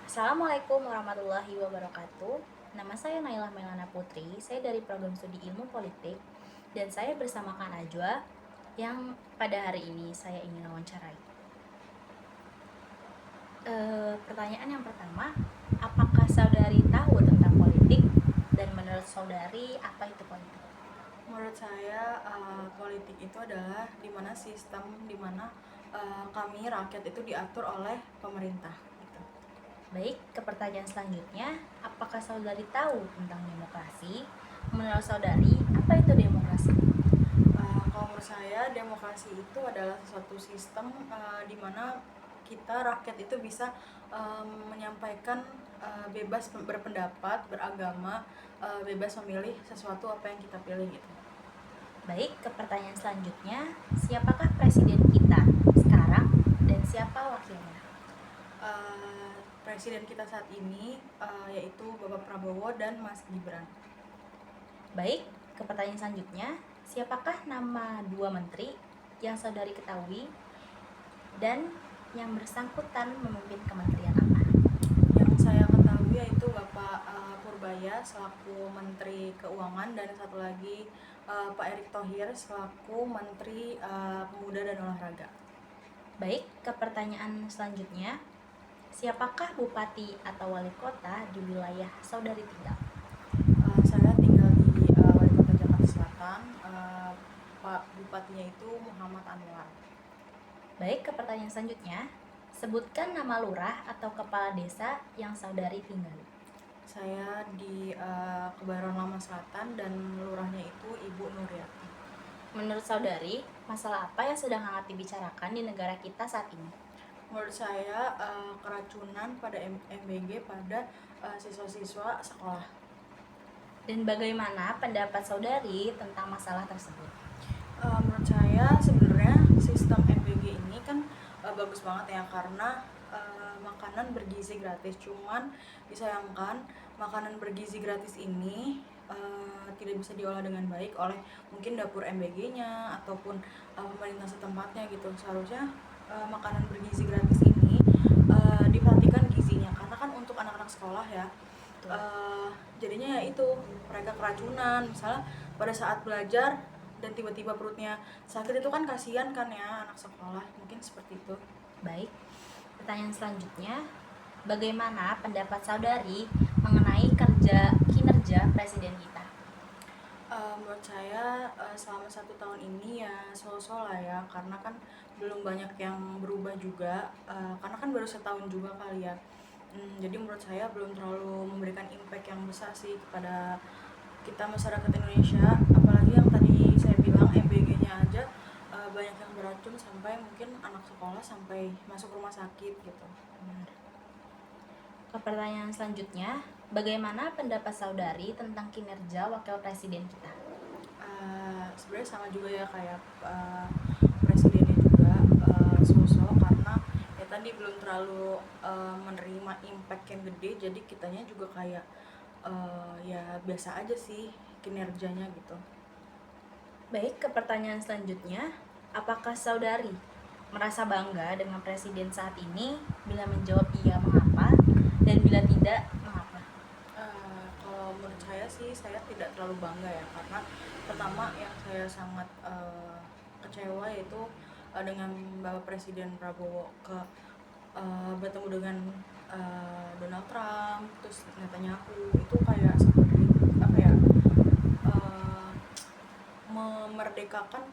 Assalamualaikum warahmatullahi wabarakatuh. Nama saya Nailah Melana Putri, saya dari program studi Ilmu Politik, dan saya bersama Kak Najwa yang pada hari ini saya ingin wawancarai. Pertanyaan yang pertama, apakah saudari tahu tentang politik? Dan menurut saudari, apa itu politik? Menurut saya, politik itu adalah dimana sistem dimana kami rakyat itu diatur oleh pemerintah. Gitu. Baik, ke pertanyaan selanjutnya, apakah saudari tahu tentang demokrasi? Menurut saudari, apa itu demokrasi? Kalau menurut saya, demokrasi itu adalah suatu sistem dimana kita rakyat itu bisa menyampaikan bebas berpendapat, beragama, bebas memilih sesuatu apa yang kita pilih gitu. Baik, ke pertanyaan selanjutnya, siapakah presiden kita sekarang dan siapa wakilnya? Presiden kita saat ini yaitu Bapak Prabowo dan Mas Gibran. Baik, ke pertanyaan selanjutnya, siapakah nama dua menteri yang saudari ketahui dan yang bersangkutan memimpin kementerian apa? Yang saya ketahui yaitu Bapak Purbaya selaku Menteri Keuangan dan satu lagi Pak Erick Thohir selaku Menteri Pemuda dan Olahraga. Baik, ke pertanyaan selanjutnya, siapakah bupati atau wali kota di wilayah saudari tinggal? Saya tinggal di Wali Kota Jakarta Selatan. Pak Bupatinya itu Muhammad Anwar. Baik, ke pertanyaan selanjutnya, sebutkan nama lurah atau kepala desa yang saudari tinggali. Saya di Kebayoran Lama Selatan dan lurahnya itu Ibu Nuryati. Menurut saudari, masalah apa yang sedang hangat dibicarakan di negara kita saat ini? Menurut saya keracunan pada MBG pada siswa-siswa sekolah. Dan bagaimana pendapat saudari tentang masalah tersebut? Menurut saya sebenarnya sistem MBG ini kan bagus banget ya karena makanan bergizi gratis. Cuman disayangkan makanan bergizi gratis ini tidak bisa diolah dengan baik oleh mungkin dapur MBG-nya ataupun pemerintah setempatnya gitu. Seharusnya makanan bergizi gratis ini diperhatikan gizinya karena kan untuk anak-anak sekolah ya. Jadinya ya itu mereka keracunan misalnya pada saat belajar dan tiba-tiba perutnya sakit itu kan kasihan kan ya anak sekolah, mungkin seperti itu. Baik, pertanyaan selanjutnya, bagaimana pendapat saudari mengenai kinerja presiden kita? Menurut saya selama 1 tahun ini ya so-so lah ya karena kan belum banyak yang berubah juga karena kan baru setahun juga kali ya. Jadi menurut saya belum terlalu memberikan impact yang besar sih kepada kita masyarakat Indonesia, apalagi yang tadi saya bilang MBG-nya aja banyak yang beracun sampai mungkin anak sekolah sampai masuk rumah sakit gitu. Benar. Ke pertanyaan selanjutnya, bagaimana pendapat saudari tentang kinerja wakil presiden kita? Sebenarnya sama juga ya kayak presidennya juga sosok karena ya tadi belum terlalu menerima impact yang gede, jadi kitanya juga kayak ya biasa aja sih kinerjanya gitu. Baik, ke pertanyaan selanjutnya, apakah saudari merasa bangga dengan presiden saat ini? Bila menjawab iya, mengapa? Dan bila tidak, mengapa? Kalau menurut saya sih saya tidak terlalu bangga ya karena pertama yang saya sangat kecewa yaitu dengan Bapak Presiden Prabowo bertemu dengan Donald Trump, terus Netanyahu itu kayak seperti apa ya, uh, memerdekakan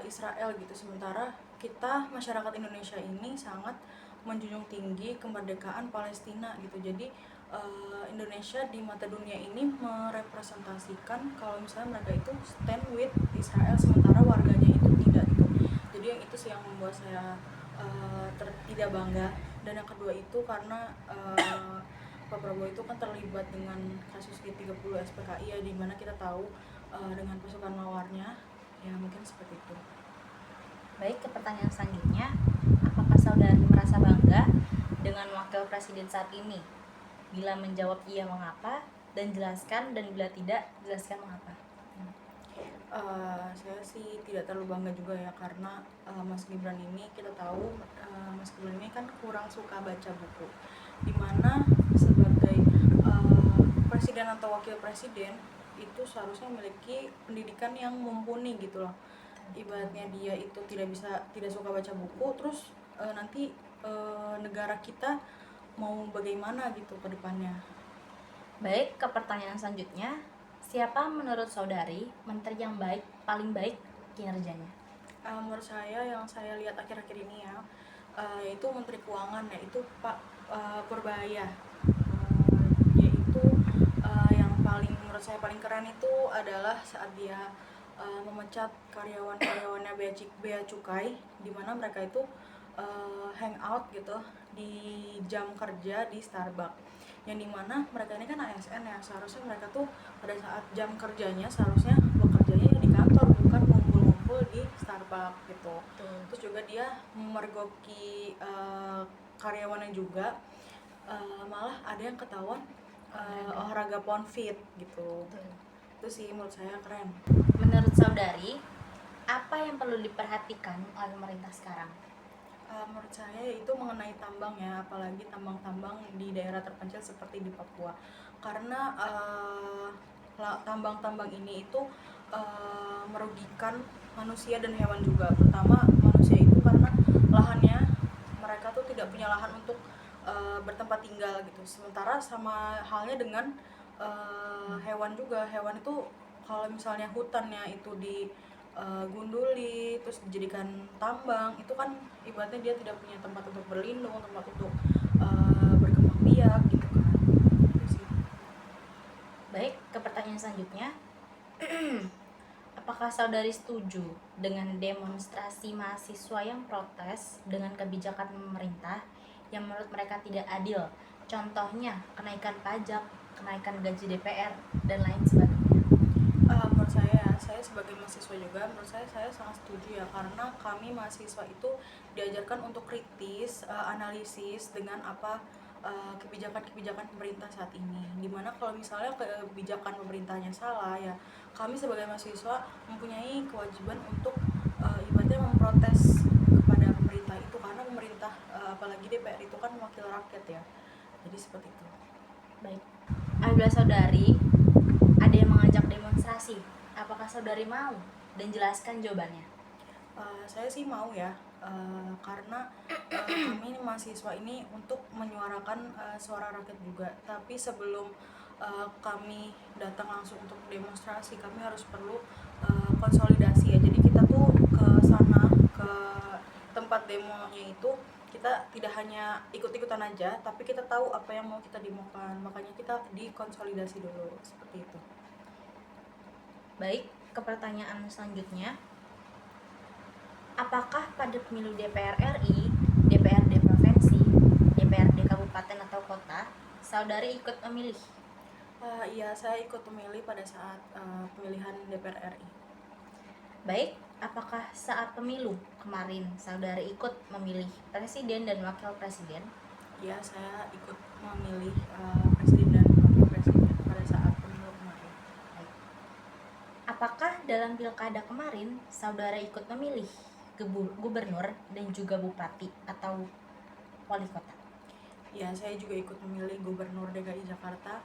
Israel gitu, sementara kita masyarakat Indonesia ini sangat menjunjung tinggi kemerdekaan Palestina gitu. Jadi Indonesia di mata dunia ini merepresentasikan kalau misalnya mereka itu stand with Israel sementara warganya itu tidak gitu. Jadi yang itu sih yang membuat saya tidak bangga. Dan yang kedua itu karena Pak Prabowo itu kan terlibat dengan kasus G30 SPKI ya, dimana kita tahu dengan pasukan mawarnya ya, mungkin seperti itu. Baik, ke pertanyaan selanjutnya, apakah saudari merasa bangga dengan wakil presiden saat ini? Bila menjawab iya, mengapa? Dan jelaskan, dan bila tidak, jelaskan mengapa. Saya sih tidak terlalu bangga juga ya karena Mas Gibran ini kita tahu Mas Gibran ini kan kurang suka baca buku. dimana sebagai presiden atau wakil presiden itu seharusnya memiliki pendidikan yang mumpuni gitu loh. Ibaratnya dia itu tidak suka baca buku, terus nanti negara kita mau bagaimana gitu ke depannya. Baik, ke pertanyaan selanjutnya. Siapa menurut saudari menteri yang paling baik kinerjanya? Menurut saya yang saya lihat akhir-akhir ini ya, yaitu Menteri Keuangan, yaitu Pak Purbaya. Yaitu yang paling menurut saya paling keren itu adalah saat dia memecat karyawan-karyawannya Bea Cukai, di mana mereka itu hangout gitu di jam kerja di Starbucks, yang dimana mereka ini kan ASN ya, seharusnya mereka tuh pada saat jam kerjanya seharusnya bekerjanya di kantor, bukan ngumpul-ngumpul di Starbucks gitu. Terus juga dia memergoki karyawannya juga, malah ada yang ketahuan olahraga ponfit gitu. Itu sih menurut saya keren. Menurut saudari, apa yang perlu diperhatikan oleh pemerintah sekarang? Menurut saya itu mengenai tambang ya, apalagi tambang-tambang di daerah terpencil seperti di Papua, karena tambang-tambang ini itu merugikan manusia dan hewan juga, terutama manusia itu karena lahannya mereka tuh tidak punya lahan untuk bertempat tinggal gitu. Sementara sama halnya dengan hewan juga, hewan itu kalau misalnya hutannya itu gunduli terus dijadikan tambang, itu kan ibaratnya dia tidak punya tempat untuk berlindung, tempat untuk berkembang biak gitu kan. Itu sih. Baik, ke pertanyaan selanjutnya. Apakah saudari setuju dengan demonstrasi mahasiswa yang protes dengan kebijakan pemerintah yang menurut mereka tidak adil? Contohnya, kenaikan pajak, kenaikan gaji DPR, dan lain sebagainya. Menurut saya sebagai mahasiswa juga, menurut saya sangat setuju ya, karena kami mahasiswa itu diajarkan untuk kritis, analisis dengan apa kebijakan-kebijakan pemerintah saat ini. Dimana kalau misalnya kebijakan pemerintahnya salah ya, kami sebagai mahasiswa mempunyai kewajiban untuk ibaratnya memprotes kepada pemerintah itu, karena pemerintah apalagi DPR itu kan wakil rakyat ya. Jadi seperti itu. Baik, apabila saudari ada yang mengajak demonstrasi, apakah saudari mau? Dan jelaskan jawabannya. Saya sih mau ya, karena kami mahasiswa ini untuk menyuarakan suara rakyat juga. Tapi sebelum kami datang langsung untuk demonstrasi, kami harus perlu konsolidasi ya. Jadi kita tuh ke sana, ke tempat demonya itu, kita tidak hanya ikut-ikutan aja, tapi kita tahu apa yang mau kita demokan. Makanya kita dikonsolidasi dulu, seperti itu. Baik, ke pertanyaan selanjutnya. Apakah pada pemilu DPR RI, DPRD provinsi, DPRD kabupaten atau kota, saudari ikut memilih? Iya, saya ikut memilih pada saat pemilihan DPR RI. Baik, apakah saat pemilu kemarin saudari ikut memilih presiden dan wakil presiden? Ya, saya ikut memilih presiden dan wakil presiden pada saat pemilu kemarin. Baik. Apakah dalam pilkada kemarin saudara ikut memilih gubernur dan juga bupati atau wali kota? Ya, saya juga ikut memilih gubernur DKI Jakarta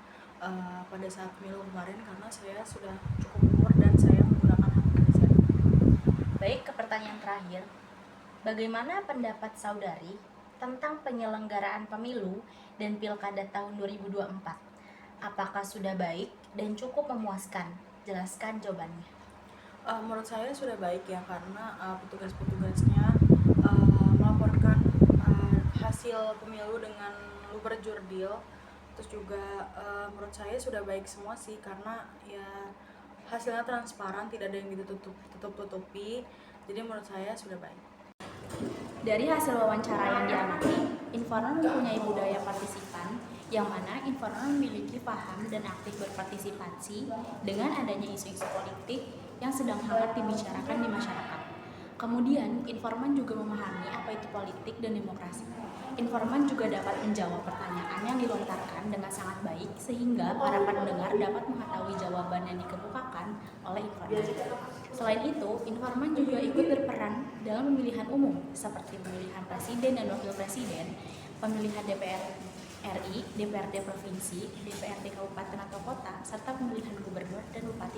pada saat pemilu kemarin, karena saya sudah cukup umur dan saya menggunakan hak pilih saya. Baik, ke pertanyaan terakhir. Bagaimana pendapat saudari tentang penyelenggaraan pemilu dan pilkada tahun 2024? Apakah sudah baik dan cukup memuaskan? Jelaskan jawabannya. Menurut saya sudah baik ya, karena petugas-petugasnya melaporkan hasil pemilu dengan luber jurdil. Terus juga menurut saya sudah baik semua sih, karena ya hasilnya transparan, tidak ada yang ditutup-tutupi. Jadi menurut saya sudah baik. Dari hasil wawancara yang diamati, Informan mempunyai budaya partisipan, yang mana Informan memiliki paham dan aktif berpartisipasi dengan adanya isu-isu politik yang sedang hangat dibicarakan di masyarakat. Kemudian, Informan juga memahami apa itu politik dan demokrasi. Informan juga dapat menjawab pertanyaan yang dilontarkan dengan sangat baik, sehingga para pendengar dapat mengetahui jawaban yang dikemukakan oleh Informan. Selain itu, Informan juga ikut berperan dalam pemilihan umum, seperti pemilihan presiden dan wakil presiden, pemilihan DPR RI, DPRD Provinsi, DPRD Kabupaten atau Kota, serta pemilihan gubernur dan bupati